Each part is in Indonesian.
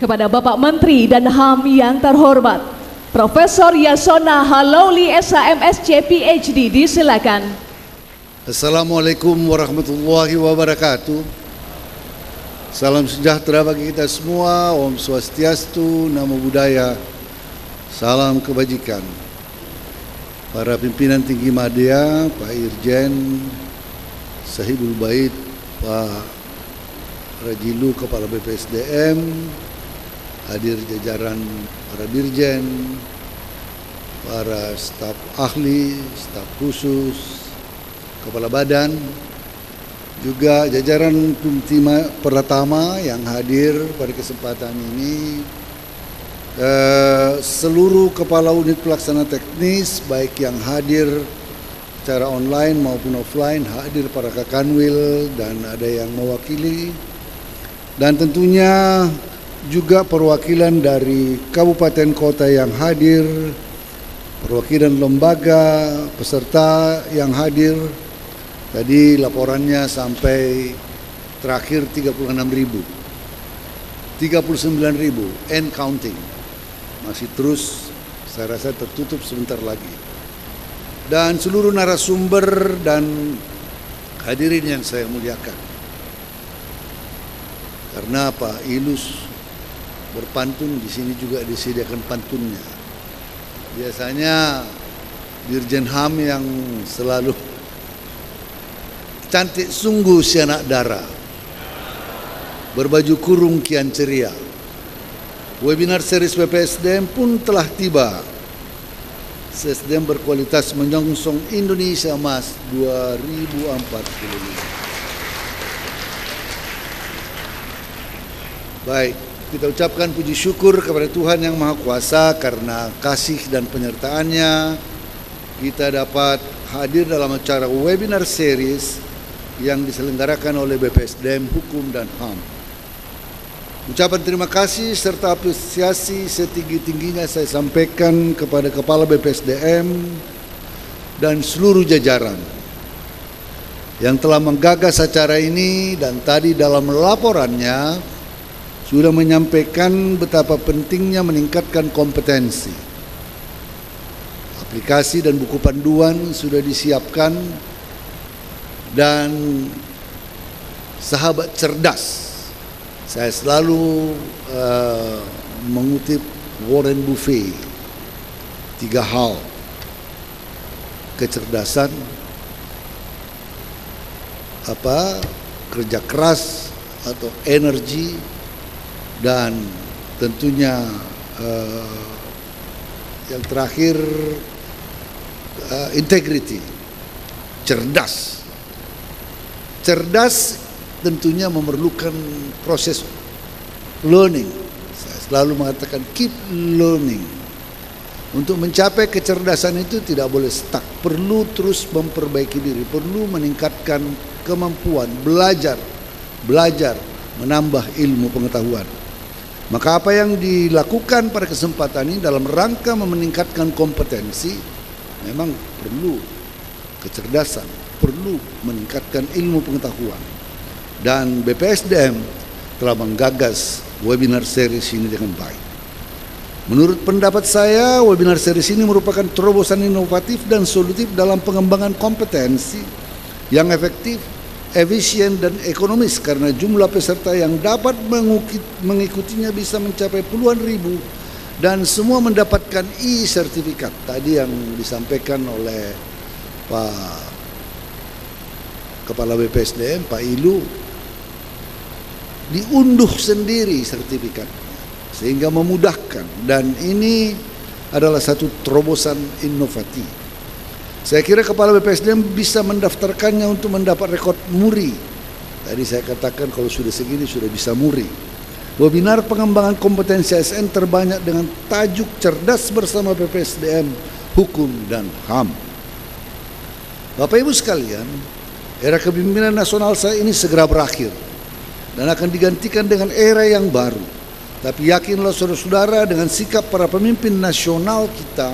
Kepada Bapak Menteri dan HAM yang terhormat, Profesor Yasona Halauli SHMSC PhD, disilakan. Assalamualaikum warahmatullahi wabarakatuh. Salam sejahtera bagi kita semua. Om Swastiastu, Namo Buddhaya, salam kebajikan. Para pimpinan tinggi media, Pak Irjen, Sahibul Bait, Pak Rajilu, Kepala BPSDM, hadir jajaran para dirjen, para staf ahli, staf khusus, kepala badan, juga jajaran tim pertama yang hadir pada kesempatan ini, seluruh kepala unit pelaksana teknis baik yang hadir secara online maupun offline, hadir para kakanwil dan ada yang mewakili, dan tentunya juga perwakilan dari kabupaten kota yang hadir, perwakilan lembaga, peserta yang hadir. Tadi laporannya sampai terakhir 36.000, 39.000 and counting. Masih terus, saya rasa tertutup sebentar lagi. Dan seluruh narasumber dan hadirin yang saya muliakan. Karena Pak Ilus berpantun, di sini juga disediakan pantunnya. Biasanya Dirjen HAM yang selalu cantik sungguh si anak dara, berbaju kurung kian ceria. Webinar series BPSDM pun telah tiba. SDM berkualitas menyongsong Indonesia Emas 2045. Baik, kita ucapkan puji syukur kepada Tuhan Yang Maha Kuasa karena kasih dan penyertaannya kita dapat hadir dalam acara webinar series yang diselenggarakan oleh BPSDM Hukum dan HAM. Ucapan terima kasih serta apresiasi setinggi-tingginya saya sampaikan kepada Kepala BPSDM dan seluruh jajaran yang telah menggagas acara ini, dan tadi dalam laporannya sudah menyampaikan betapa pentingnya meningkatkan kompetensi. Aplikasi dan buku panduan sudah disiapkan, dan sahabat cerdas, saya selalu mengutip Warren Buffett, 3 hal: kecerdasan, kerja keras atau energi, dan tentunya yang terakhir integrity. Cerdas tentunya memerlukan proses learning. Saya selalu mengatakan keep learning. Untuk mencapai kecerdasan itu tidak boleh stuck, perlu terus memperbaiki diri, perlu meningkatkan kemampuan, belajar, menambah ilmu pengetahuan. Maka apa yang dilakukan pada kesempatan ini dalam rangka meningkatkan kompetensi memang perlu kecerdasan, perlu meningkatkan ilmu pengetahuan. Dan BPSDM telah menggagas webinar series ini dengan baik. Menurut pendapat saya, webinar series ini merupakan terobosan inovatif dan solutif dalam pengembangan kompetensi yang efektif, efisien dan ekonomis, karena jumlah peserta yang dapat mengikutinya bisa mencapai puluhan ribu dan semua mendapatkan e-sertifikat. Tadi yang disampaikan oleh Pak Kepala BPSDM, Pak Ilu, diunduh sendiri sertifikatnya sehingga memudahkan, dan ini adalah satu terobosan inovatif. Saya kira Kepala BPSDM bisa mendaftarkannya untuk mendapat rekod muri. Tadi saya katakan kalau sudah segini sudah bisa muri. Webinar pengembangan kompetensi ASN terbanyak dengan tajuk cerdas bersama BPSDM, Hukum dan HAM. Bapak Ibu sekalian, era kepemimpinan nasional saya ini segera berakhir dan akan digantikan dengan era yang baru. Tapi yakinlah saudara-saudara, dengan sikap para pemimpin nasional kita,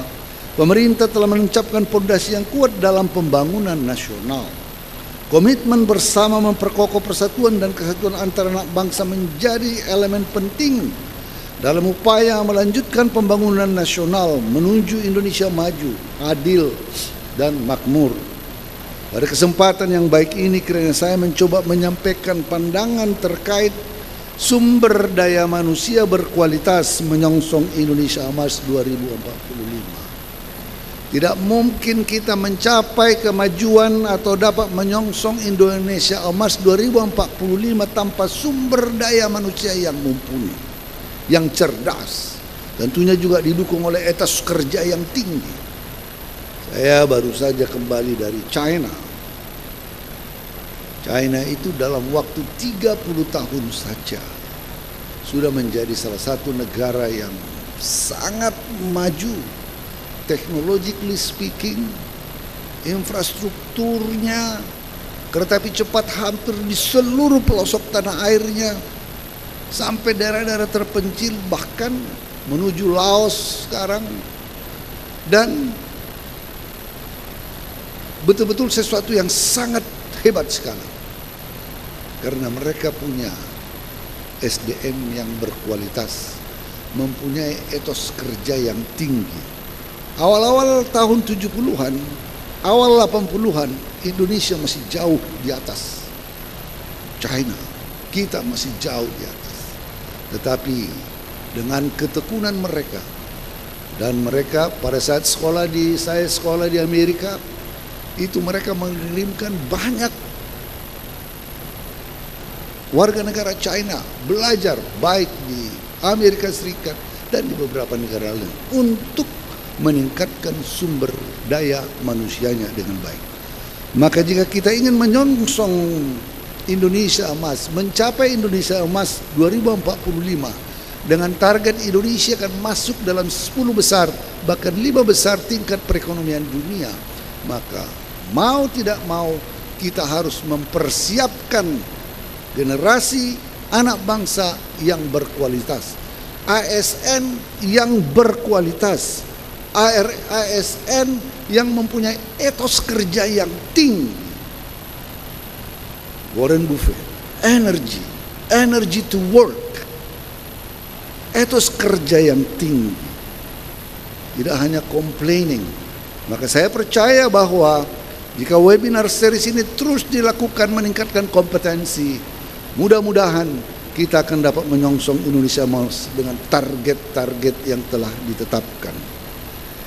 pemerintah telah menancapkan fondasi yang kuat dalam pembangunan nasional. Komitmen bersama memperkokoh persatuan dan kesatuan antara anak bangsa menjadi elemen penting dalam upaya melanjutkan pembangunan nasional menuju Indonesia maju, adil, dan makmur. Pada kesempatan yang baik ini kiranya saya mencoba menyampaikan pandangan terkait sumber daya manusia berkualitas menyongsong Indonesia Emas 2045. Tidak mungkin kita mencapai kemajuan atau dapat menyongsong Indonesia Emas 2045 tanpa sumber daya manusia yang mumpuni, yang cerdas, tentunya juga didukung oleh etos kerja yang tinggi. Saya baru saja kembali dari China. China itu dalam waktu 30 tahun saja sudah menjadi salah satu negara yang sangat maju, technologically speaking, infrastrukturnya, kereta api cepat hampir di seluruh pelosok tanah airnya, sampai daerah-daerah terpencil, bahkan menuju Laos sekarang. Dan betul-betul sesuatu yang sangat hebat sekali, karena mereka punya SDM yang berkualitas, mempunyai etos kerja yang tinggi. Awal-awal tahun 70-an, awal 80-an, Indonesia masih jauh di atas China. Kita masih jauh di atas. Tetapi dengan ketekunan mereka, dan mereka pada saat saya sekolah di Amerika, itu mereka mengirimkan banyak warga negara China belajar baik di Amerika Serikat dan di beberapa negara lain untuk meningkatkan sumber daya manusianya dengan baik. Maka jika kita ingin menyongsong Indonesia Emas, mencapai Indonesia Emas 2045 dengan target Indonesia akan masuk dalam 10 besar, bahkan 5 besar tingkat perekonomian dunia, maka mau tidak mau kita harus mempersiapkan generasi anak bangsa yang berkualitas, ASN yang berkualitas, ASN yang mempunyai etos kerja yang tinggi. Warren Buffett, energy to work, etos kerja yang tinggi, tidak hanya complaining. Maka saya percaya bahwa jika webinar series ini terus dilakukan meningkatkan kompetensi, mudah-mudahan kita akan dapat menyongsong Indonesia Emas dengan target-target yang telah ditetapkan.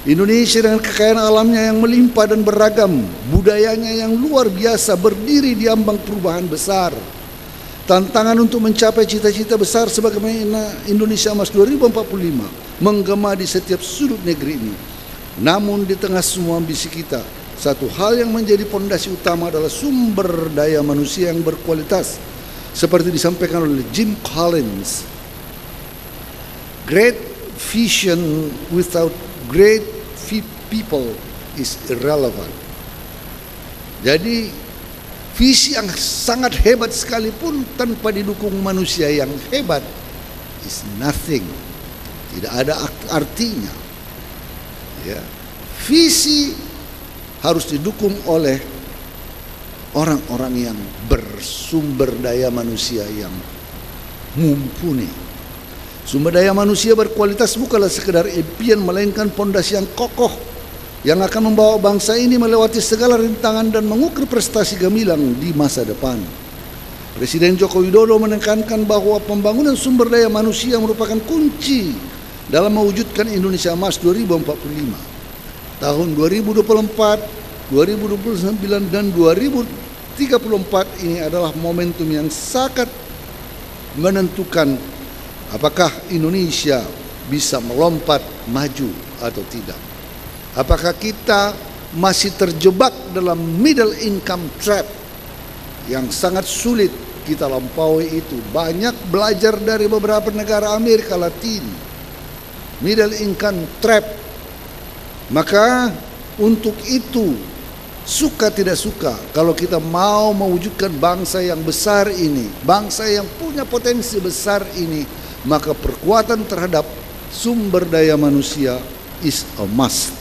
Indonesia dengan kekayaan alamnya yang melimpah dan beragam, budayanya yang luar biasa berdiri di ambang perubahan besar. Tantangan untuk mencapai cita-cita besar sebagaimana Indonesia Emas 2045 menggema di setiap sudut negeri ini. Namun di tengah semua ambisi kita, satu hal yang menjadi pondasi utama adalah sumber daya manusia yang berkualitas. Seperti disampaikan oleh Jim Collins, great vision without great people is irrelevant. Jadi visi yang sangat hebat sekalipun tanpa didukung manusia yang hebat is nothing, tidak ada artinya. Ya, visi harus didukung oleh orang-orang yang bersumber daya manusia yang mumpuni. Sumber daya manusia berkualitas bukanlah sekedar impian, melainkan pondasi yang kokoh yang akan membawa bangsa ini melewati segala rintangan dan mengukir prestasi gemilang di masa depan. Presiden Joko Widodo menekankan bahwa pembangunan sumber daya manusia merupakan kunci dalam mewujudkan Indonesia Emas 2045. Tahun 2024, 2029 dan 2034 ini adalah momentum yang sangat menentukan apakah Indonesia bisa melompat maju atau tidak. Apakah kita masih terjebak dalam middle income trap yang sangat sulit kita lampaui itu. Banyak belajar dari beberapa negara Amerika Latin. Middle income trap. Maka untuk itu, suka tidak suka, kalau kita mau mewujudkan bangsa yang besar ini, bangsa yang punya potensi besar ini, maka perkuatan terhadap sumber daya manusia is a must.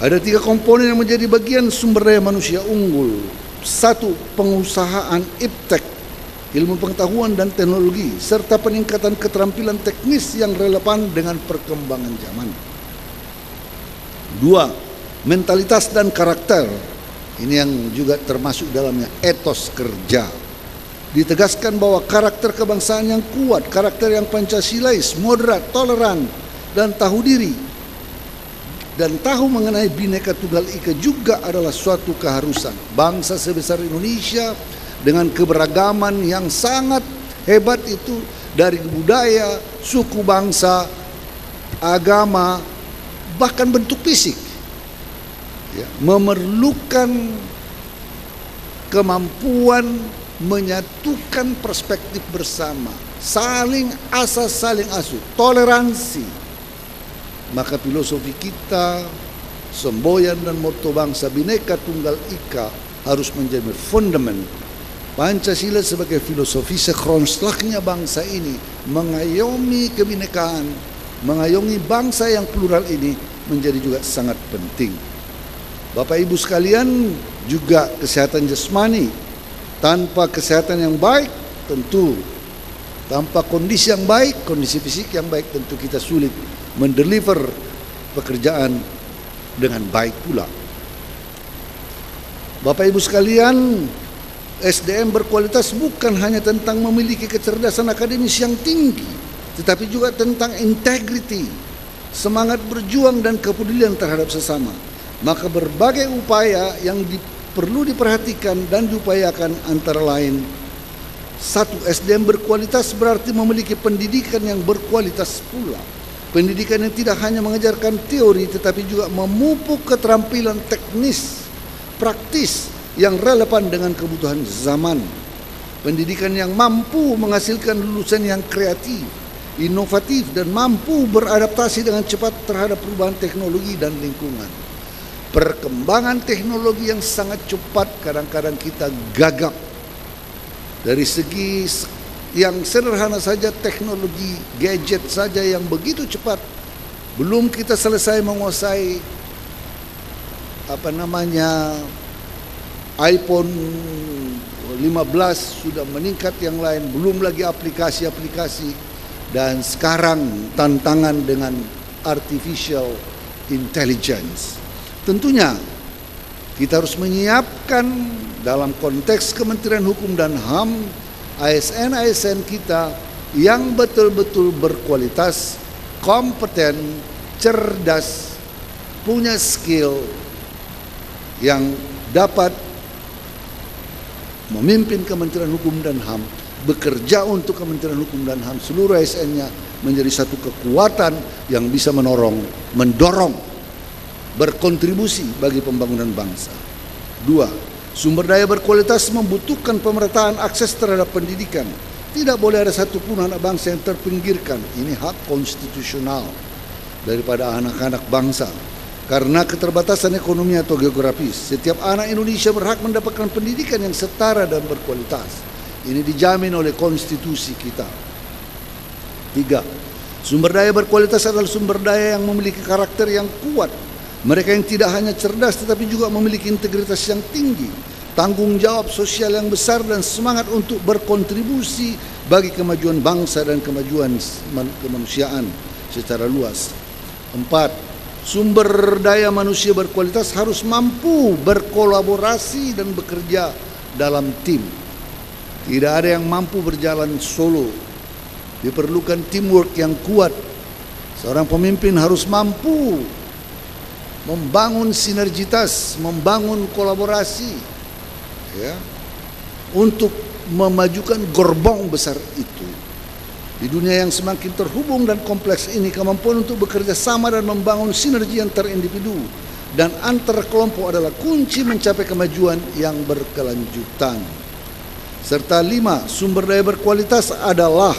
Ada 3 komponen yang menjadi bagian sumber daya manusia unggul. 1, pengusahaan iptek ilmu pengetahuan dan teknologi, serta peningkatan keterampilan teknis yang relevan dengan perkembangan zaman. 2. Mentalitas dan karakter. Ini yang juga termasuk dalamnya etos kerja. Ditegaskan bahwa karakter kebangsaan yang kuat, karakter yang Pancasilais, moderat, toleran, dan tahu diri, dan tahu mengenai Bhinneka Tunggal Ika juga adalah suatu keharusan. Bangsa sebesar Indonesia dengan keberagaman yang sangat hebat itu, dari budaya, suku bangsa, agama, bahkan bentuk fisik, ya, memerlukan kemampuan menyatukan perspektif bersama, saling asas, saling asuh, toleransi. Maka filosofi kita, semboyan dan moto bangsa Bhinneka Tunggal Ika harus menjadi fundament. Pancasila sebagai filosofi sekronstlaknya bangsa ini mengayomi kebinekaan, mengayomi bangsa yang plural ini menjadi juga sangat penting. Bapak Ibu sekalian, juga kesehatan jasmani. Tanpa kesehatan yang baik, tentu tanpa kondisi yang baik, kondisi fisik yang baik, tentu kita sulit mendeliver pekerjaan dengan baik pula. Bapak Ibu sekalian, SDM berkualitas bukan hanya tentang memiliki kecerdasan akademis yang tinggi, tetapi juga tentang integriti, semangat berjuang dan kepedulian terhadap sesama. Maka berbagai upaya yang perlu diperhatikan dan diupayakan antara lain: 1. SDM berkualitas berarti memiliki pendidikan yang berkualitas pula. Pendidikan yang tidak hanya mengajarkan teori tetapi juga memupuk keterampilan teknis, praktis yang relevan dengan kebutuhan zaman. Pendidikan yang mampu menghasilkan lulusan yang kreatif, inovatif, dan mampu beradaptasi dengan cepat terhadap perubahan teknologi dan lingkungan. Perkembangan teknologi yang sangat cepat kadang-kadang kita gagap. Dari segi yang sederhana saja, teknologi gadget saja yang begitu cepat, belum kita selesai menguasai iPhone 15 sudah meningkat yang lain, belum lagi aplikasi-aplikasi, dan sekarang tantangan dengan artificial intelligence. Tentunya kita harus menyiapkan dalam konteks Kementerian Hukum dan HAM, ASN-ASN kita yang betul-betul berkualitas, kompeten, cerdas, punya skill yang dapat memimpin Kementerian Hukum dan HAM, bekerja untuk Kementerian Hukum dan HAM, seluruh ASN-nya menjadi satu kekuatan yang bisa mendorong, berkontribusi bagi pembangunan bangsa. 2. Sumber daya berkualitas membutuhkan pemerataan akses terhadap pendidikan. Tidak boleh ada satupun anak bangsa yang terpinggirkan. Ini hak konstitusional daripada anak-anak bangsa. Karena keterbatasan ekonomi atau geografis, setiap anak Indonesia berhak mendapatkan pendidikan yang setara dan berkualitas. Ini dijamin oleh konstitusi kita. 3. Sumber daya berkualitas adalah sumber daya yang memiliki karakter yang kuat. Mereka yang tidak hanya cerdas tetapi juga memiliki integritas yang tinggi, tanggung jawab sosial yang besar, dan semangat untuk berkontribusi bagi kemajuan bangsa dan kemajuan kemanusiaan secara luas. 4. Sumber daya manusia berkualitas harus mampu berkolaborasi dan bekerja dalam tim. Tidak ada yang mampu berjalan solo. Diperlukan teamwork yang kuat. Seorang pemimpin harus mampu membangun sinergitas, membangun kolaborasi, ya, untuk memajukan gerbong besar itu. Di dunia yang semakin terhubung dan kompleks ini, kemampuan untuk bekerja sama dan membangun sinergi antar individu dan antar kelompok adalah kunci mencapai kemajuan yang berkelanjutan. Serta 5, sumber daya berkualitas adalah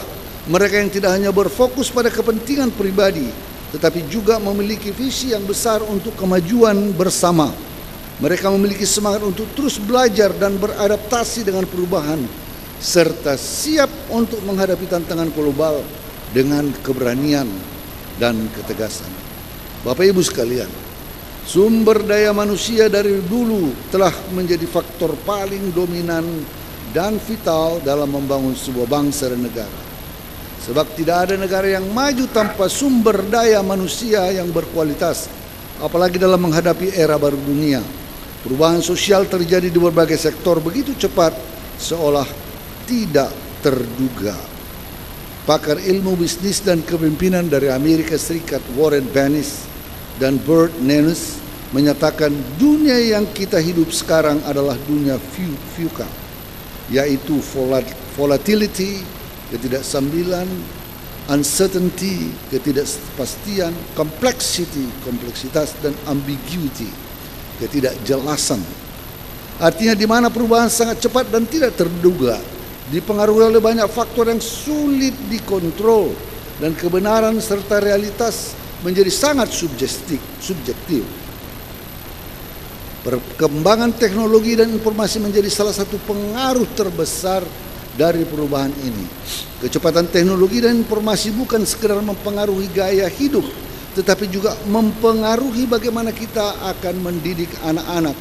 mereka yang tidak hanya berfokus pada kepentingan pribadi, tetapi juga memiliki visi yang besar untuk kemajuan bersama. Mereka memiliki semangat untuk terus belajar dan beradaptasi dengan perubahan, serta siap untuk menghadapi tantangan global dengan keberanian dan ketegasan. Bapak Ibu sekalian, sumber daya manusia dari dulu telah menjadi faktor paling dominan dan vital dalam membangun sebuah bangsa dan negara. Sebab tidak ada negara yang maju tanpa sumber daya manusia yang berkualitas, apalagi dalam menghadapi era baru dunia. Perubahan sosial terjadi di berbagai sektor begitu cepat seolah tidak terduga. Pakar ilmu bisnis dan kepemimpinan dari Amerika Serikat Warren Bennis dan Bert Nenus menyatakan dunia yang kita hidup sekarang adalah dunia VUCA, yaitu volatility, ketidakstabilan, uncertainty, ketidakpastian, complexity, kompleksitas, dan ambiguity, ketidakjelasan. Artinya di mana perubahan sangat cepat dan tidak terduga, dipengaruhi oleh banyak faktor yang sulit dikontrol, dan kebenaran serta realitas menjadi sangat subjektif. Perkembangan teknologi dan informasi menjadi salah satu pengaruh terbesar dari perubahan ini. Kecepatan teknologi dan informasi bukan sekedar mempengaruhi gaya hidup, tetapi juga mempengaruhi bagaimana kita akan mendidik anak-anak,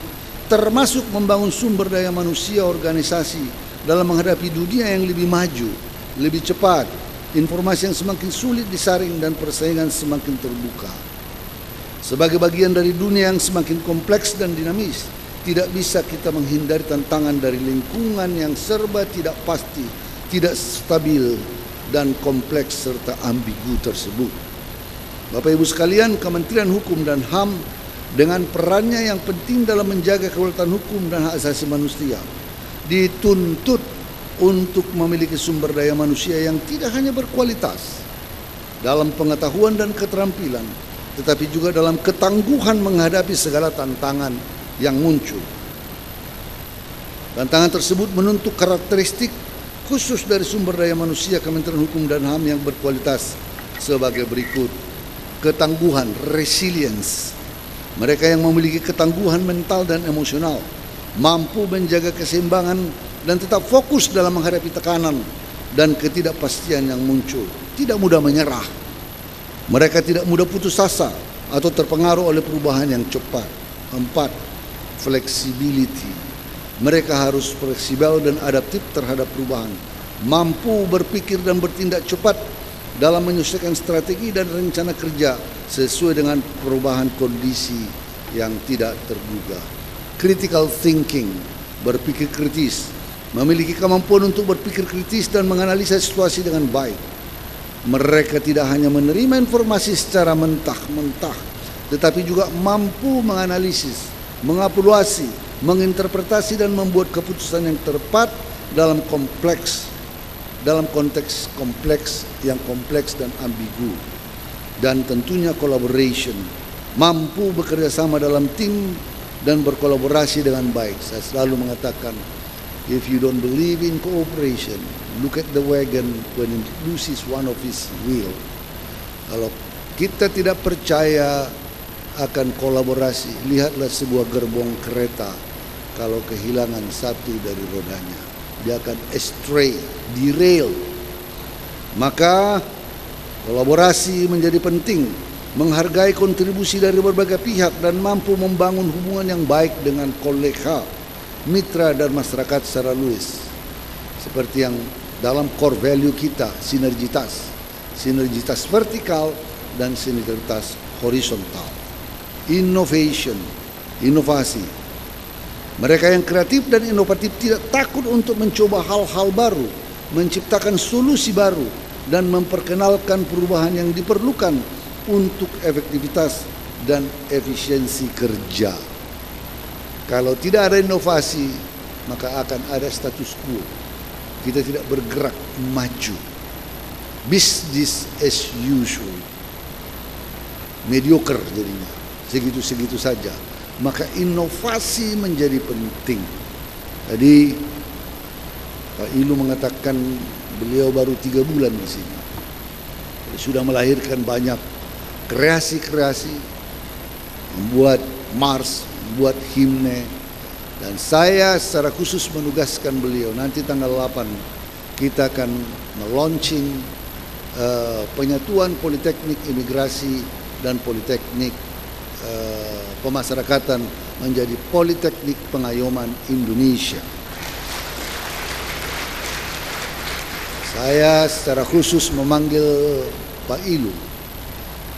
termasuk membangun sumber daya manusia organisasi dalam menghadapi dunia yang lebih maju, lebih cepat, informasi yang semakin sulit disaring dan persaingan semakin terbuka. Sebagai bagian dari dunia yang semakin kompleks dan dinamis, tidak bisa kita menghindari tantangan dari lingkungan yang serba tidak pasti, tidak stabil, dan kompleks serta ambigu tersebut. Bapak Ibu sekalian, Kementerian Hukum dan HAM dengan perannya yang penting dalam menjaga kedaulatan hukum dan hak asasi manusia dituntut untuk memiliki sumber daya manusia yang tidak hanya berkualitas dalam pengetahuan dan keterampilan, tetapi juga dalam ketangguhan menghadapi segala tantangan yang muncul. Tantangan tersebut menuntut karakteristik khusus dari sumber daya manusia Kementerian Hukum dan HAM yang berkualitas sebagai berikut. Ketangguhan, resilience. Mereka yang memiliki ketangguhan mental dan emosional, mampu menjaga keseimbangan dan tetap fokus dalam menghadapi tekanan dan ketidakpastian yang muncul. Tidak mudah menyerah. Mereka tidak mudah putus asa atau terpengaruh oleh perubahan yang cepat. 4. Flexibility. Mereka harus fleksibel dan adaptif terhadap perubahan, mampu berpikir dan bertindak cepat dalam menyesuaikan strategi dan rencana kerja sesuai dengan perubahan kondisi yang tidak terduga. Critical thinking, berpikir kritis, memiliki kemampuan untuk berpikir kritis dan menganalisa situasi dengan baik. Mereka tidak hanya menerima informasi secara mentah-mentah, tetapi juga mampu menganalisis, mengevaluasi, menginterpretasi dan membuat keputusan yang tepat dalam konteks kompleks dan ambigu. Dan tentunya collaboration, mampu bekerja sama dalam tim dan berkolaborasi dengan baik. Saya selalu mengatakan, if you don't believe in cooperation, look at the wagon when it loses one of its wheel. Kalau kita tidak percaya akan kolaborasi, lihatlah sebuah gerbong kereta kalau kehilangan satu dari rodanya, dia akan astray, derail. Maka kolaborasi menjadi penting, menghargai kontribusi dari berbagai pihak dan mampu membangun hubungan yang baik dengan kolega, mitra dan masyarakat secara luas. Seperti yang dalam core value kita, sinergitas vertikal dan sinergitas horizontal. Innovation, inovasi. Mereka yang kreatif dan inovatif tidak takut untuk mencoba hal-hal baru, menciptakan solusi baru, dan memperkenalkan perubahan yang diperlukan untuk efektivitas dan efisiensi kerja. Kalau tidak ada inovasi, maka akan ada status quo. Kita tidak bergerak maju. Business as usual. Mediocre jadinya. Segitu-segitu saja. Maka inovasi menjadi penting. Tadi Pak Ilu mengatakan beliau baru 3 bulan di sini. Sudah melahirkan banyak kreasi-kreasi, membuat Mars, membuat himne, dan saya secara khusus menugaskan beliau nanti tanggal 8 kita akan melaunching penyatuan Politeknik Imigrasi dan Politeknik Pemasyarakatan menjadi Politeknik Pengayoman Indonesia. Saya secara khusus memanggil Pak Ilu.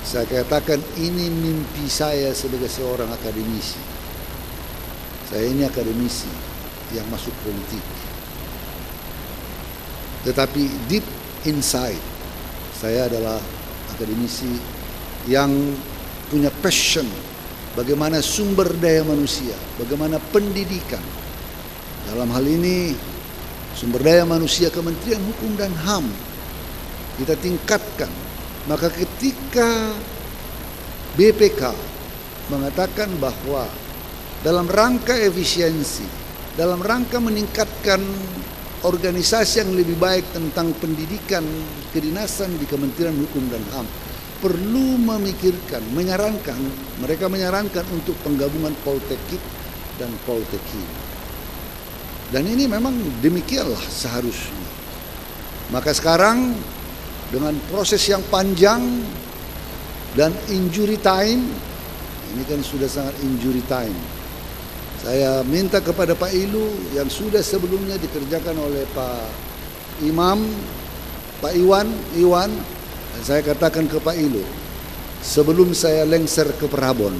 Saya katakan ini mimpi saya sebagai seorang akademisi. Saya ini akademisi yang masuk politik. Tetapi deep inside, saya adalah akademisi yang punya passion bagaimana sumber daya manusia, bagaimana pendidikan. Dalam hal ini sumber daya manusia Kementerian Hukum dan HAM kita tingkatkan. Maka ketika BPK mengatakan bahwa dalam rangka efisiensi, dalam rangka meningkatkan organisasi yang lebih baik tentang pendidikan kedinasan di Kementerian Hukum dan HAM, perlu memikirkan, mereka menyarankan untuk penggabungan Poltekip dan Poltekin. Dan ini memang demikianlah seharusnya. Maka sekarang dengan proses yang panjang dan injury time, ini kan sudah sangat injury time. Saya minta kepada Pak Ilu yang sudah sebelumnya dikerjakan oleh Pak Imam, Pak Iwan, dan saya katakan ke Pak Ilu, sebelum saya lengser ke Prabon,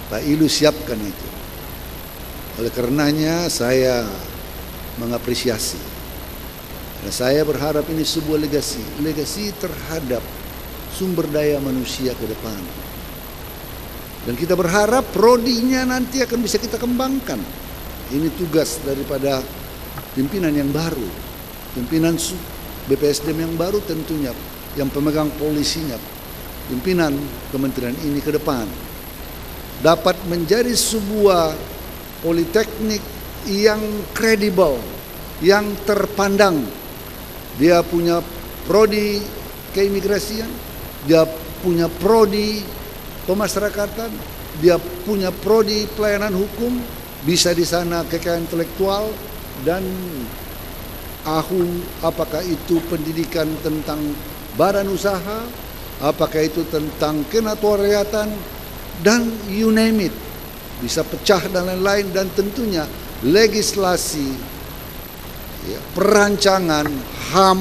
Pak Ilu siapkan itu. Oleh karenanya saya mengapresiasi. Dan saya berharap ini sebuah legasi terhadap sumber daya manusia ke depan. Dan kita berharap prodinya nanti akan bisa kita kembangkan. Ini tugas daripada pimpinan yang baru, pimpinan BPSDM yang baru tentunya, yang pemegang polisinya, pimpinan kementerian ini ke depan dapat menjadi sebuah politeknik yang kredibel, yang terpandang. Dia punya prodi keimigrasian, dia punya prodi pemasyarakatan, dia punya prodi pelayanan hukum, bisa di sana kekayaan intelektual dan apakah itu pendidikan tentang badan usaha, apakah itu tentang kenatoriatan, dan you name it, bisa pecah dan lain-lain. Dan tentunya legislasi, ya, perancangan HAM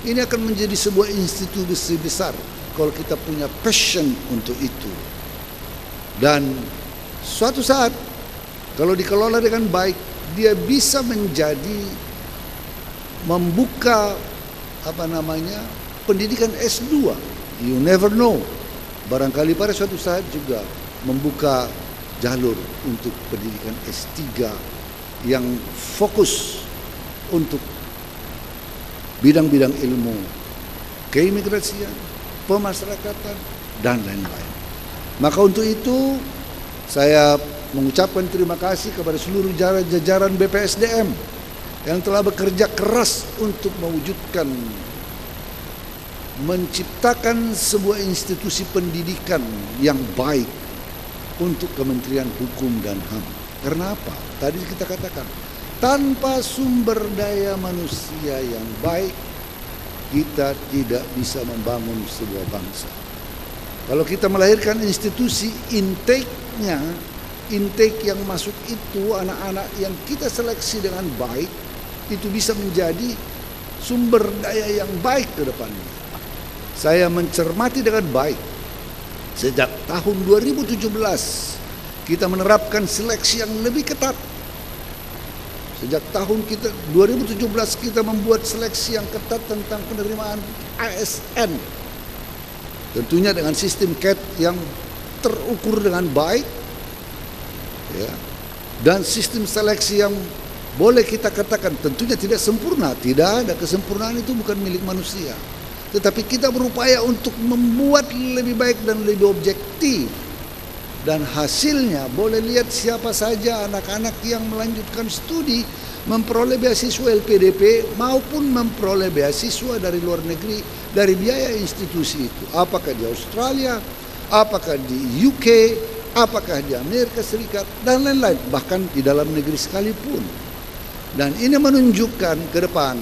ini akan menjadi sebuah institusi besar kalau kita punya passion untuk itu. Dan suatu saat kalau dikelola dengan baik, dia bisa menjadi membuka pendidikan S2. You never know. Barangkali pada suatu saat juga membuka jalur untuk pendidikan S3 yang fokus untuk bidang-bidang ilmu keimigrasian, pemasyarakatan, dan lain-lain. Maka untuk itu saya mengucapkan terima kasih kepada seluruh jajaran BPSDM yang telah bekerja keras untuk mewujudkan, menciptakan sebuah institusi pendidikan yang baik untuk Kementerian Hukum dan HAM. Karena apa? Tadi kita katakan, tanpa sumber daya manusia yang baik, kita tidak bisa membangun sebuah bangsa. Kalau kita melahirkan institusi, intake yang masuk itu anak-anak yang kita seleksi dengan baik, itu bisa menjadi sumber daya yang baik ke depannya. Saya mencermati dengan baik. Sejak tahun 2017 kita menerapkan seleksi yang lebih ketat. Sejak tahun 2017 kita membuat seleksi yang ketat tentang penerimaan ASN. Tentunya dengan sistem CAT yang terukur dengan baik, ya, dan sistem seleksi yang boleh kita katakan tentunya tidak sempurna. Tidak ada kesempurnaan, itu bukan milik manusia. Tetapi kita berupaya untuk membuat lebih baik dan lebih objektif. Dan hasilnya boleh lihat siapa saja anak-anak yang melanjutkan studi memperoleh beasiswa LPDP maupun memperoleh beasiswa dari luar negeri dari biaya institusi itu. Apakah di Australia, apakah di UK, apakah di Amerika Serikat, dan lain-lain. Bahkan di dalam negeri sekalipun. Dan ini menunjukkan ke depan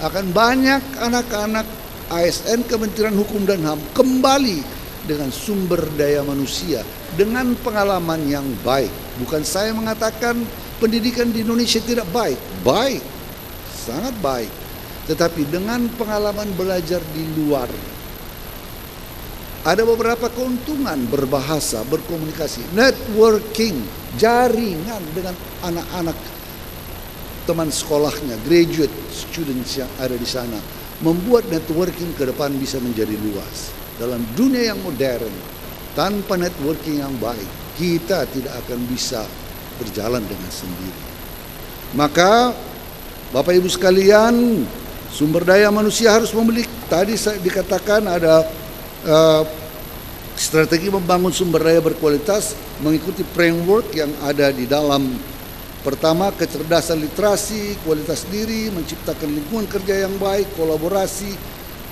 akan banyak anak-anak ASN Kementerian Hukum dan HAM kembali dengan sumber daya manusia, dengan pengalaman yang baik. Bukan saya mengatakan pendidikan di Indonesia tidak baik. Baik. sangat baik. Tetapi dengan pengalaman belajar di luar, ada beberapa keuntungan berbahasa, berkomunikasi, networking, jaringan dengan anak-anak teman sekolahnya, graduate students yang ada di sana, membuat networking ke depan bisa menjadi luas. Dalam dunia yang modern, tanpa networking yang baik, kita tidak akan bisa berjalan dengan sendiri. Maka Bapak Ibu sekalian, sumber daya manusia harus memiliki, tadi saya dikatakan ada strategi membangun sumber daya berkualitas mengikuti framework yang ada di dalam. Pertama, kecerdasan literasi, kualitas diri, menciptakan lingkungan kerja yang baik, kolaborasi,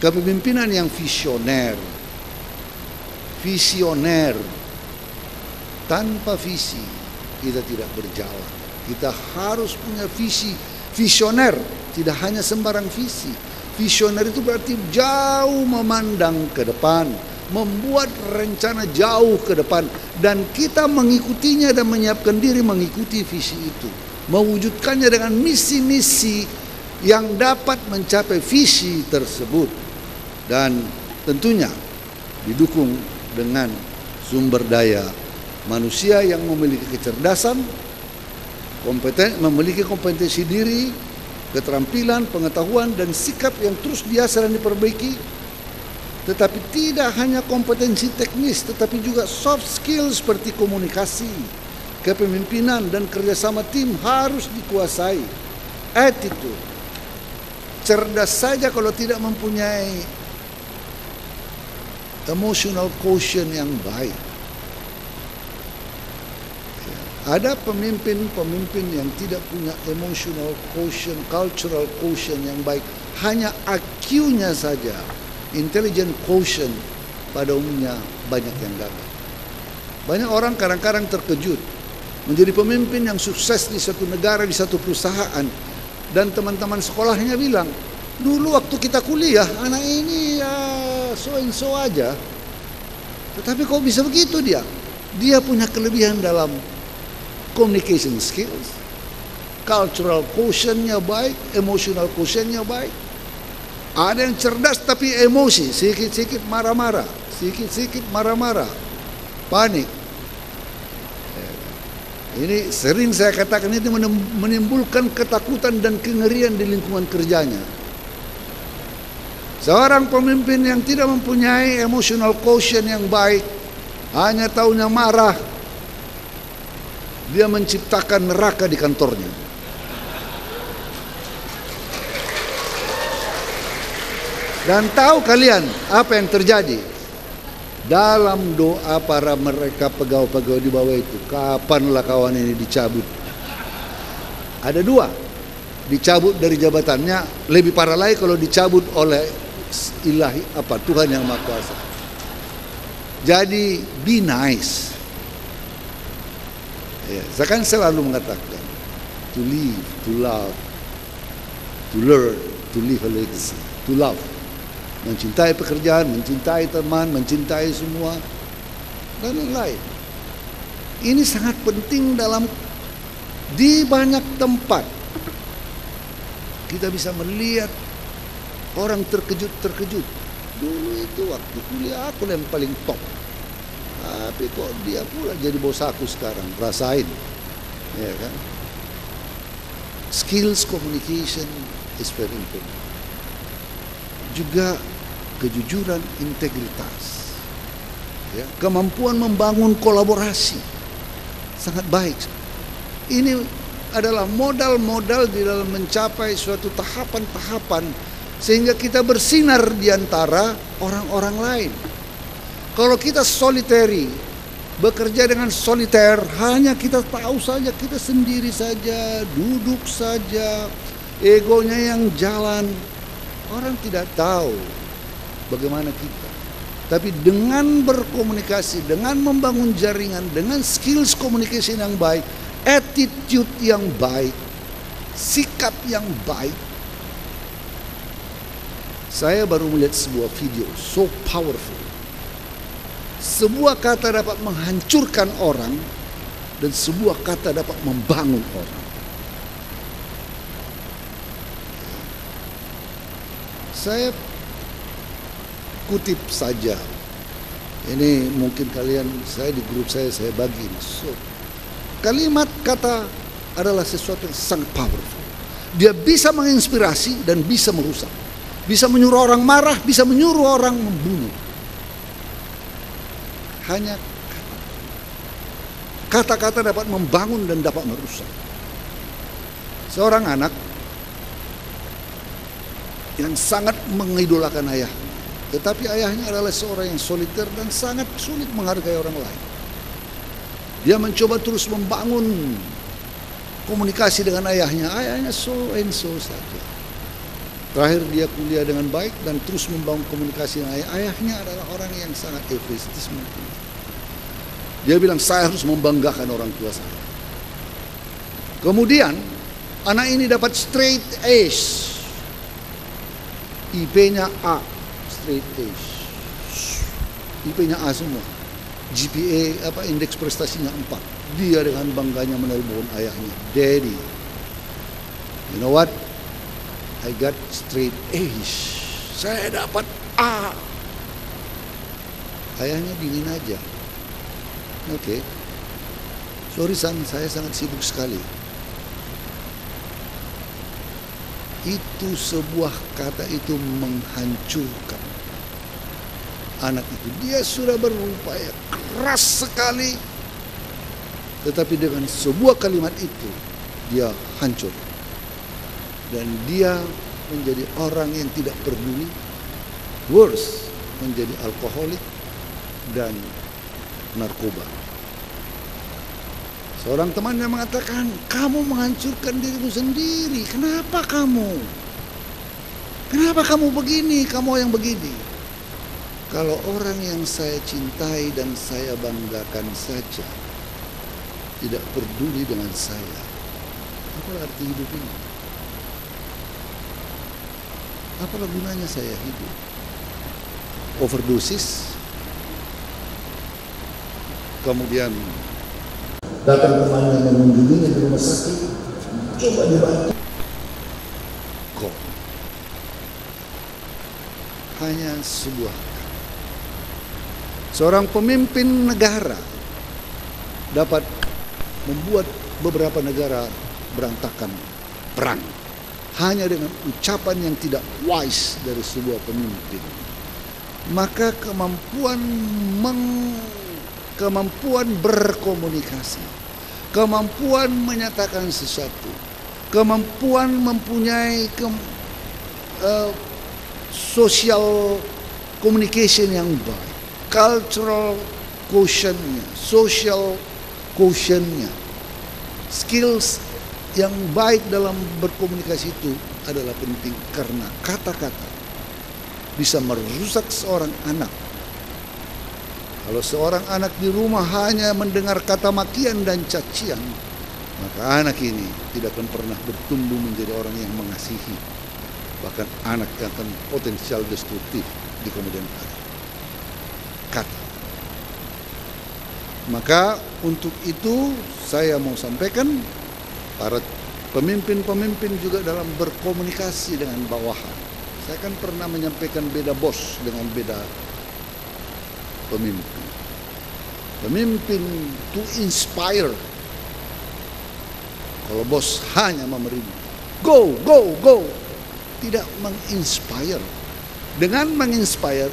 kepemimpinan yang visioner. Visioner. Tanpa visi kita tidak berjalan. Kita harus punya visi. Visioner, tidak hanya sembarang visi. Visioner itu berarti jauh memandang ke depan, membuat rencana jauh ke depan, dan kita mengikutinya dan menyiapkan diri mengikuti visi itu, mewujudkannya dengan misi-misi yang dapat mencapai visi tersebut, dan tentunya didukung dengan sumber daya manusia yang memiliki kecerdasan, memiliki kompetensi diri, keterampilan, pengetahuan, dan sikap yang terus diasah dan diperbaiki. Tetapi tidak hanya kompetensi teknis, tetapi juga soft skills seperti komunikasi, kepemimpinan, dan kerjasama tim harus dikuasai. Attitude, cerdas saja kalau tidak mempunyai emotional quotient yang baik. Ada pemimpin-pemimpin yang tidak punya emotional quotient, cultural quotient yang baik. Hanya IQ-nya saja, intelligent quotient, pada umumnya banyak yang gagal. Banyak orang kadang-kadang terkejut menjadi pemimpin yang sukses di satu negara, di satu perusahaan, dan teman-teman sekolahnya bilang, dulu waktu kita kuliah, anak ini ya so and so aja. Tetapi kok bisa begitu dia? Dia punya kelebihan dalam communication skills, cultural quotient-nya baik, emotional quotient-nya baik. Ada yang cerdas tapi emosi, sedikit-sedikit marah-marah, panik. Ini sering saya katakan, itu menimbulkan ketakutan dan kengerian di lingkungan kerjanya. Seorang pemimpin yang tidak mempunyai emotional quotient yang baik, hanya taunya marah, dia menciptakan neraka di kantornya. Dan tahu kalian apa yang terjadi? Dalam doa para mereka pegawai-pegawai di bawah itu, kapanlah kawan ini dicabut? Ada dua, dicabut dari jabatannya. Lebih parah lagi kalau dicabut oleh ilahi Tuhan yang Maha Kuasa. Jadi be nice. Ya, saya kan selalu mengatakan, to live, to love, to learn, to leave a legacy, to love. Mencintai pekerjaan, mencintai teman, mencintai semua, dan lain-lain. Ini sangat penting di banyak tempat. Kita bisa melihat orang terkejut. Dulu itu waktu kuliah aku yang paling top. Tapi kok dia pula jadi bos aku sekarang, rasain. Ya kan? Skills communication is very important. Juga kejujuran, integritas, ya, kemampuan membangun kolaborasi sangat baik. Ini adalah modal-modal di dalam mencapai suatu tahapan-tahapan sehingga kita bersinar di antara orang-orang lain. Kalau kita solitary, bekerja dengan soliter, hanya kita tahu saja, kita sendiri saja, duduk saja, egonya yang jalan, orang tidak tahu bagaimana kita. Tapi dengan berkomunikasi, dengan membangun jaringan, dengan skills communication yang baik, attitude yang baik, sikap yang baik. Saya baru melihat sebuah video so powerful. Sebuah kata dapat menghancurkan orang, dan sebuah kata dapat membangun orang. Saya kutip saja. Ini mungkin kalian, saya di grup saya bagi. So, kalimat kata adalah sesuatu yang sangat powerful. Dia bisa menginspirasi dan bisa merusak. Bisa menyuruh orang marah, bisa menyuruh orang membunuh. Hanya kata-kata dapat membangun dan dapat merusak. Seorang anak yang sangat mengidolakan ayahnya, tetapi ayahnya adalah seorang yang soliter dan sangat sulit menghargai orang lain. Dia mencoba terus membangun komunikasi dengan ayahnya. Ayahnya so and so saja. Terakhir dia kuliah dengan baik dan terus membangun komunikasi dengan ayahnya adalah orang yang sangat egoistis mungkin. Dia bilang, saya harus membanggakan orang tua saya. Kemudian anak ini dapat straight A's. IP-nya A, straight A's. IP-nya A semua. GPA indeks prestasinya 4. Dia dengan bangganya menelpon ayahnya, Daddy, you know what? I got straight A's. Saya dapat A. Ayahnya dingin aja. Oke. Sorry son, saya sangat sibuk sekali. Itu sebuah kata itu menghancurkan anak itu. Dia sudah berupaya keras sekali, tetapi dengan sebuah kalimat itu dia hancur. Dan dia menjadi orang yang tidak peduli. Worse, menjadi alkoholik dan narkoba. Seorang temannya mengatakan, kamu menghancurkan dirimu sendiri. Kenapa kamu? Kenapa kamu begini? Kamu yang begini. Kalau orang yang saya cintai dan saya banggakan saja tidak peduli dengan saya, apa arti hidup ini? Apalah gunanya saya hidup? Overdosis, kemudian datang temannya mengunjunginya di rumah sakit, coba dibantu. Kok hanya sebuah seorang pemimpin negara dapat membuat beberapa negara berantakan perang hanya dengan ucapan yang tidak wise dari sebuah pemimpin. Maka kemampuan berkomunikasi, kemampuan menyatakan sesuatu, kemampuan mempunyai social communication yang baik, cultural quotient-nya, social quotient-nya, skills yang baik dalam berkomunikasi itu adalah penting, karena kata-kata bisa merusak seorang anak. Kalau seorang anak di rumah hanya mendengar kata makian dan cacian, maka anak ini tidak akan pernah bertumbuh menjadi orang yang mengasihi. Bahkan anak yang akan potensial destruktif di kemudian hari. Kata. Maka untuk itu saya mau sampaikan, para pemimpin-pemimpin juga dalam berkomunikasi dengan bawahan. Saya kan pernah menyampaikan beda bos dengan beda pemimpin. Pemimpin to inspire. Kalau bos hanya memerintah, go, go, go, tidak menginspire. Dengan menginspire,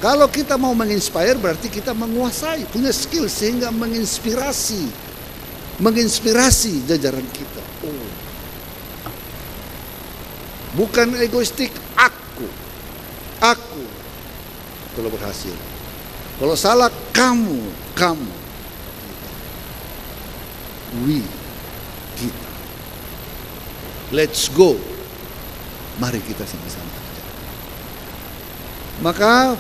kalau kita mau menginspire berarti kita menguasai, punya skill sehingga menginspirasi jajaran kita. Oh. Bukan egoistik, aku kalau berhasil. Kalau salah, kamu. We, kita. Let's go. Mari kita sama-sama kerja. Maka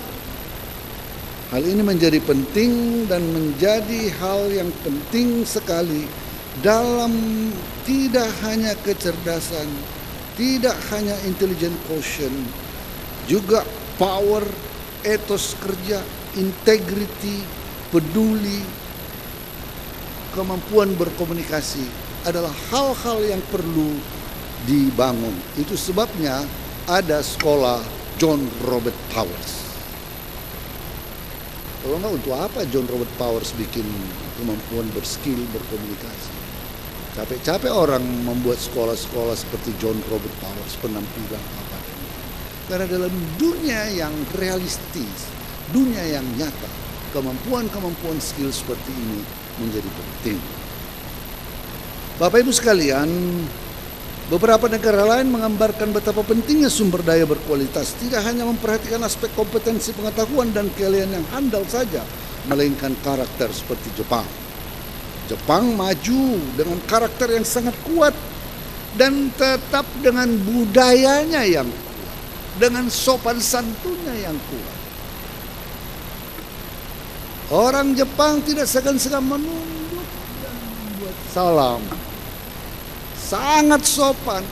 hal ini menjadi penting dan menjadi hal yang penting sekali dalam tidak hanya kecerdasan, tidak hanya intelligent quotient, juga power, etos kerja, integrity, peduli, kemampuan berkomunikasi adalah hal-hal yang perlu dibangun. Itu sebabnya ada sekolah John Robert Powers. Kalau enggak, untuk apa John Robert Powers bikin kemampuan berskill berkomunikasi? Capek-capek orang membuat sekolah-sekolah seperti John Robert Powers, penampilan apa. Karena dalam dunia yang realistis, dunia yang nyata, kemampuan-kemampuan skill seperti ini menjadi penting. Bapak Ibu sekalian, beberapa negara lain menggambarkan betapa pentingnya sumber daya berkualitas, tidak hanya memperhatikan aspek kompetensi pengetahuan dan keahlian yang handal saja, melainkan karakter seperti Jepang. Jepang maju dengan karakter yang sangat kuat dan tetap dengan budayanya yang kuat, dengan sopan santunnya yang kuat. Orang Jepang tidak segan-segan menunduk dan membuat salam. Sangat sopan.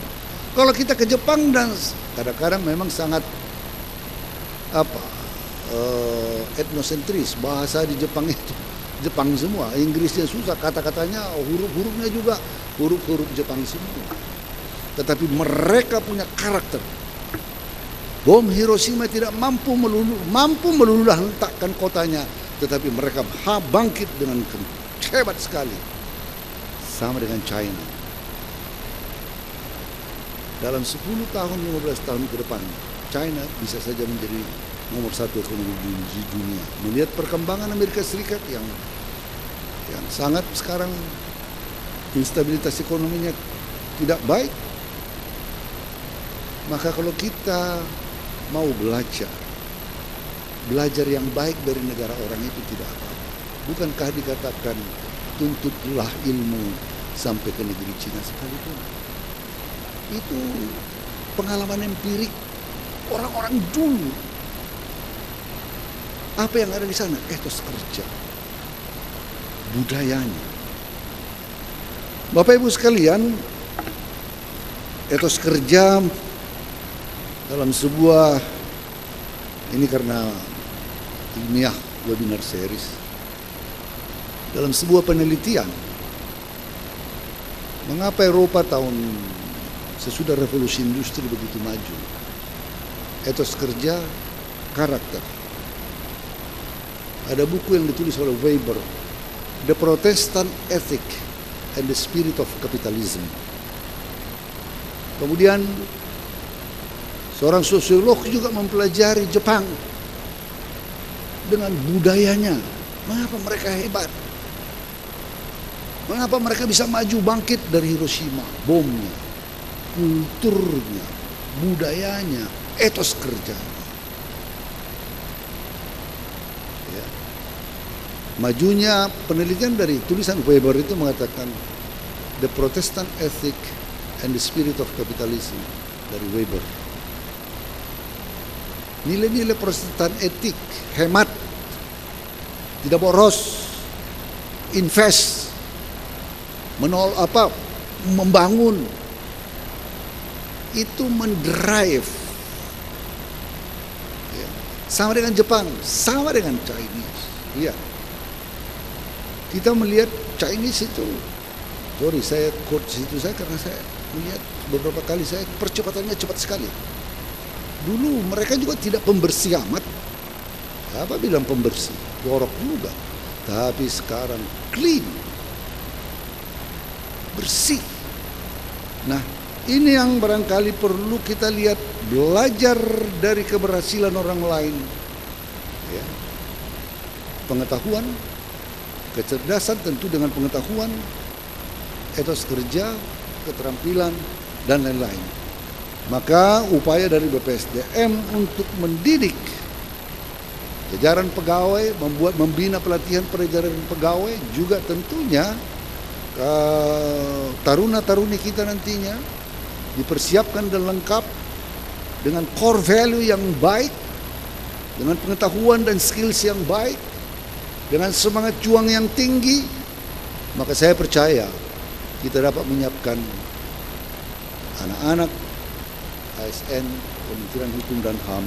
Kalau kita ke Jepang, dan kadang-kadang memang sangat etnosentris, bahasa di Jepang itu Jepang semua, Inggrisnya susah, kata-katanya, huruf-hurufnya juga huruf-huruf Jepang semua. Tetapi mereka punya karakter. Bom Hiroshima tidak mampu meluluh lantakkan kotanya, tetapi mereka bangkit dengan hebat sekali. Sama dengan China. Dalam 10 tahun, 15 tahun ke depan, China bisa saja menjadi nomor 1 ekonomi di dunia. Melihat perkembangan Amerika Serikat yang sangat sekarang instabilitas ekonominya tidak baik. Maka kalau kita mau belajar yang baik dari negara orang itu tidak apa-apa. Bukankah dikatakan tuntutlah ilmu sampai ke negeri Cina sekalipun? Itu pengalaman empirik orang-orang dulu. Apa yang ada di sana? Etos kerja, budayanya. Bapak Ibu sekalian, etos kerja dalam sebuah, ini karena ilmiah webinar series, dalam sebuah penelitian, mengapa Eropa sesudah revolusi industri begitu maju, etos kerja, karakter. Ada buku yang ditulis oleh Weber, The Protestant Ethic and the Spirit of Capitalism. Kemudian seorang sosiolog juga mempelajari Jepang dengan budayanya. Mengapa mereka hebat? Mengapa mereka bisa maju bangkit dari Hiroshima? Bomnya, kulturnya, budayanya, etos kerjanya. Majunya penelitian dari tulisan Weber itu mengatakan The Protestant Ethic and the Spirit of Capitalism dari Weber. Nilai-nilai Protestan etik, hemat, tidak boros, invest, membangun, itu mendrive. Sama dengan Jepang, sama dengan Chinese. Ya. Kita melihat Chinese itu, saya quote situ saya karena saya melihat beberapa kali percepatannya cepat sekali. Dulu mereka juga tidak pembersih amat. Apa bilang pembersih? Jorok juga. Tapi sekarang clean, bersih. Nah, ini yang barangkali perlu kita lihat, belajar dari keberhasilan orang lain. Ya. Pengetahuan, kecerdasan tentu dengan pengetahuan, etos kerja, keterampilan, dan lain-lain. Maka upaya dari BPSDM untuk mendidik jajaran pegawai, membina pelatihan jajaran pegawai, juga tentunya taruna-taruni kita nantinya dipersiapkan dan lengkap dengan core value yang baik, dengan pengetahuan dan skills yang baik, dengan semangat juang yang tinggi. Maka saya percaya kita dapat menyiapkan anak-anak ASN, Kementerian Hukum dan HAM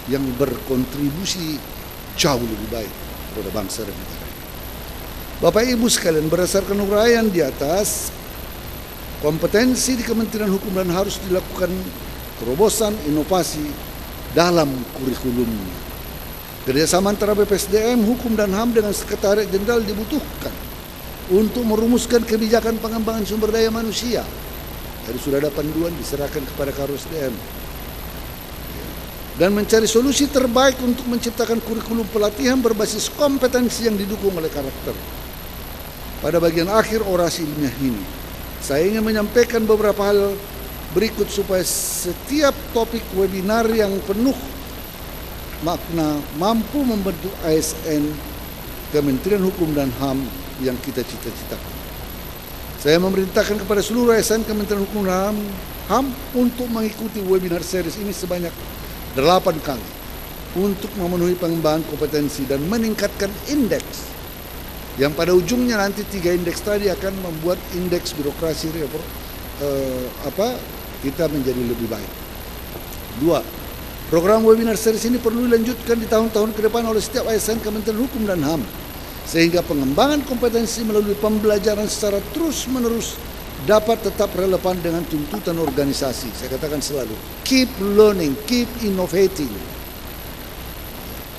yang berkontribusi jauh lebih baik kepada bangsa dan negara. Bapak Ibu sekalian, berdasarkan uraian di atas, kompetensi di Kementerian Hukum dan harus dilakukan terobosan inovasi dalam kurikulumnya. Kerjasama antara BPSDM, Hukum dan HAM dengan Sekretariat Jenderal dibutuhkan untuk merumuskan kebijakan pengembangan sumber daya manusia. Jadi sudah ada panduan diserahkan kepada KARUSDM. Dan mencari solusi terbaik untuk menciptakan kurikulum pelatihan berbasis kompetensi yang didukung oleh karakter. Pada bagian akhir orasi ilmiah ini, saya ingin menyampaikan beberapa hal berikut supaya setiap topik webinar yang penuh makna mampu membentuk ASN Kementerian Hukum dan HAM yang kita cita-citakan. Saya memerintahkan kepada seluruh ASN Kementerian Hukum dan HAM untuk mengikuti webinar series ini sebanyak 8 kali untuk memenuhi pengembangan kompetensi dan meningkatkan indeks yang pada ujungnya nanti 3 indeks tadi akan membuat indeks birokrasi kita menjadi lebih baik. 2. Program webinar series ini perlu dilanjutkan di tahun-tahun ke depan oleh setiap ASN Kementerian Hukum dan HAM sehingga pengembangan kompetensi melalui pembelajaran secara terus-menerus dapat tetap relevan dengan tuntutan organisasi. Saya katakan selalu, keep learning, keep innovating,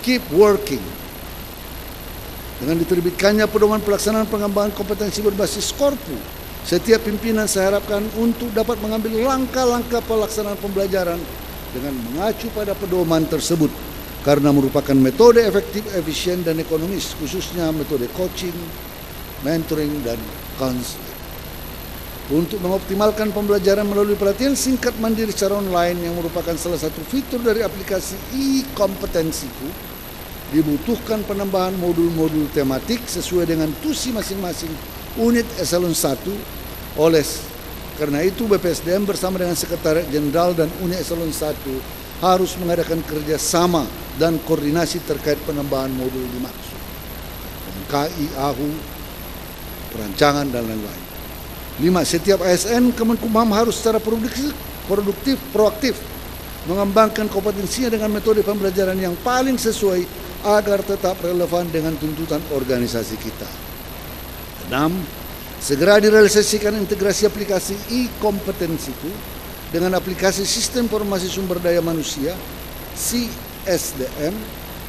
keep working. Dengan diterbitkannya pedoman pelaksanaan pengembangan kompetensi berbasis Korpu, setiap pimpinan saya harapkan untuk dapat mengambil langkah-langkah pelaksanaan pembelajaran dengan mengacu pada pedoman tersebut karena merupakan metode efektif, efisien, dan ekonomis, khususnya metode coaching, mentoring, dan counseling. Untuk mengoptimalkan pembelajaran melalui pelatihan singkat mandiri secara online yang merupakan salah satu fitur dari aplikasi e-kompetensiku, dibutuhkan penambahan modul-modul tematik sesuai dengan tusi masing-masing unit eselon 1. Karena itu BPSDM bersama dengan Sekretariat Jenderal dan unit eselon 1 harus mengadakan kerjasama dan koordinasi terkait penambahan modul dimaksud. KI, AHU, perancangan, dan lain-lain. 5. Setiap ASN Kemenkumham harus secara produktif, proaktif mengembangkan kompetensinya dengan metode pembelajaran yang paling sesuai agar tetap relevan dengan tuntutan organisasi kita. 6. Segera direalisasikan integrasi aplikasi e-kompetensiku dengan aplikasi Sistem Informasi Sumber Daya Manusia CSDM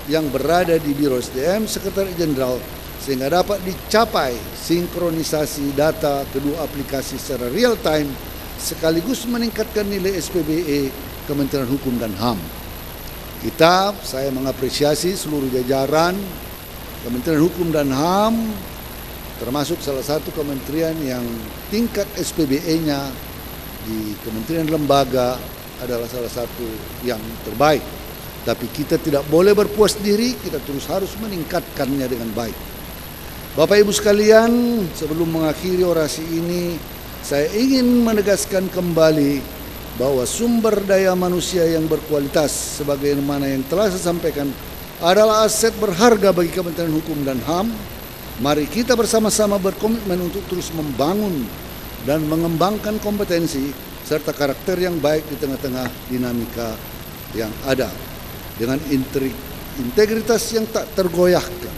yang berada di Biro SDM Sekretariat Jenderal sehingga dapat dicapai sinkronisasi data kedua aplikasi secara real time sekaligus meningkatkan nilai SPBE Kementerian Hukum dan HAM. Saya mengapresiasi seluruh jajaran Kementerian Hukum dan HAM, termasuk salah satu kementerian yang tingkat SPBE-nya di kementerian lembaga adalah salah satu yang terbaik. Tapi kita tidak boleh berpuas diri, kita terus harus meningkatkannya dengan baik. Bapak Ibu sekalian, sebelum mengakhiri orasi ini, saya ingin menegaskan kembali bahwa sumber daya manusia yang berkualitas sebagaimana yang telah saya sampaikan adalah aset berharga bagi Kementerian Hukum dan HAM. Mari kita bersama-sama berkomitmen untuk terus membangun dan mengembangkan kompetensi serta karakter yang baik di tengah-tengah dinamika yang ada dengan integritas yang tak tergoyahkan,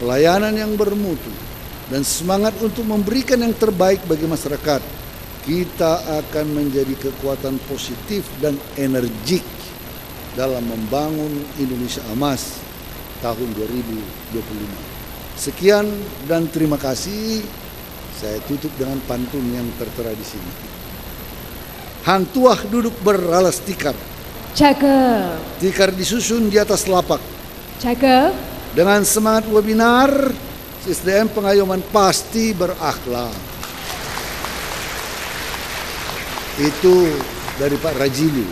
pelayanan yang bermutu, dan semangat untuk memberikan yang terbaik bagi masyarakat. Kita akan menjadi kekuatan positif dan energik dalam membangun Indonesia Emas tahun 2025. Sekian dan terima kasih. Saya tutup dengan pantun yang tertera di sini. Hang tuah duduk beralas tikar. Cakep. Tikar disusun di atas lapak. Cakep. Dengan semangat webinar, SDM Pengayoman pasti berakhlak. Itu dari Pak Rajili.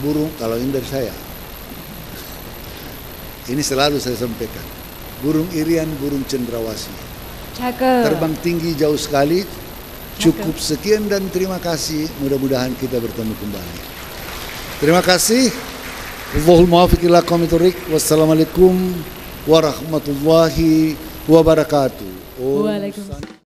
Burung, kalau ini dari saya. Ini selalu saya sampaikan. Burung irian, burung cendrawasih. Cakep. Terbang tinggi jauh sekali. Cukup sekian dan terima kasih. Mudah-mudahan kita bertemu kembali. Terima kasih. Wassalamualaikum warahmatullahi wabarakatuh. Waalaikumsalam.